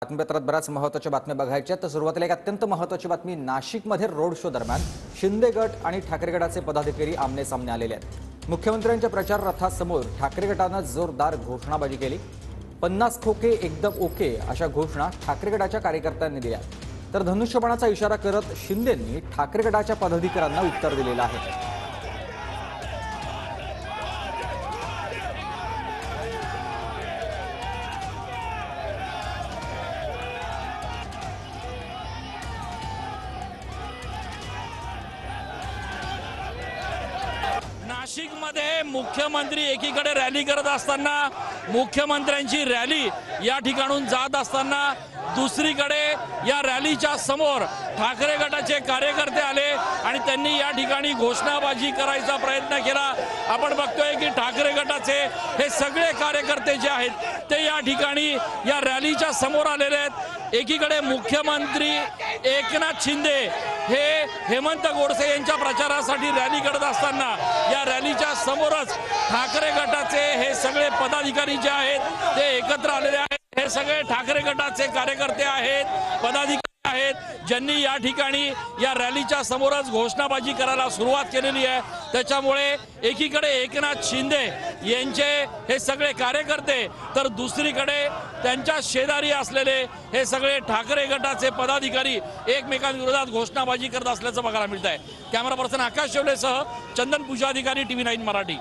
बातमीपत्रात बऱ्याच महत्त्वाच्या बातम्या बघायच्या तर सुरुवातीला एक अत्यंत महत्त्वाची बातमी। नाशिकमध्ये रोड शो दरम्यान शिंदे गट आणि ठाकरे गटाचे पदाधिकारी आमने सामने आलेले आहेत। मुख्यमंत्र्यांच्या प्रचार रथासमोर ठाकरे गटाने जोरदार घोषणाबाजी केली। 50 खोके एकदम ओके अशा घोषणा ठाकरे गटाच्या कार्यकर्त्यांनी दिल्या। तर धनुष्यबाणाचा इशारा करत शिंदेंनी ठाकरे गटाच्या पदाधिकाऱ्यांना उत्तर दिलेलं आहे। नाशिकमध्ये मुख्यमंत्री एकीकडे रॅली करत असताना, मुख्यमंत्र्यांची रॅली या ठिकाणून जात असताना दुसरीकडे या रॅलीच्या समोर ठाकरे गटाचे कार्यकर्ते आले आणि त्यांनी या ठिकाणी घोषणाबाजी करायचा प्रयत्न केला। आपण बघतोय की ठाकरे गटाचे हे सगळे कार्यकर्ते जे आहेत ते या ठिकाणी या रॅलीच्या समोर आलेले आहेत। एकीकडे मुख्यमंत्री एकनाथ शिंदे हे हेमंत गोडसे यांच्या प्रचारासाठी रॅली करत असताना या रॅलीच्या समोरच ठाकरे गटाचे हे सगळे पदाधिकारी जे आहेत ते एकत्र आलेले आहेत। हे सगळे ठाकरे गटाचे कार्यकर्ते आहेत, पदाधिकारी आहेत, ज्यांनी या ठिकाणी या रॅलीच्या समोरच घोषणाबाजी करायला सुरुवात केलेली आहे। त्याच्यामुळे एकीकडे एकनाथ शिंदे यांचे हे सगळे कार्यकर्ते तर दुसरीकडे त्यांच्या शेजारी असलेले हे सगळे ठाकरे गटाचे पदाधिकारी एकमेकांविरोधात घोषणाबाजी करत असल्याचं बघायला मिळत आहे। कॅमेरा पर्सन आकाश शेवलेसह चंदन पूजा अधिकारी, TV9 मराठी।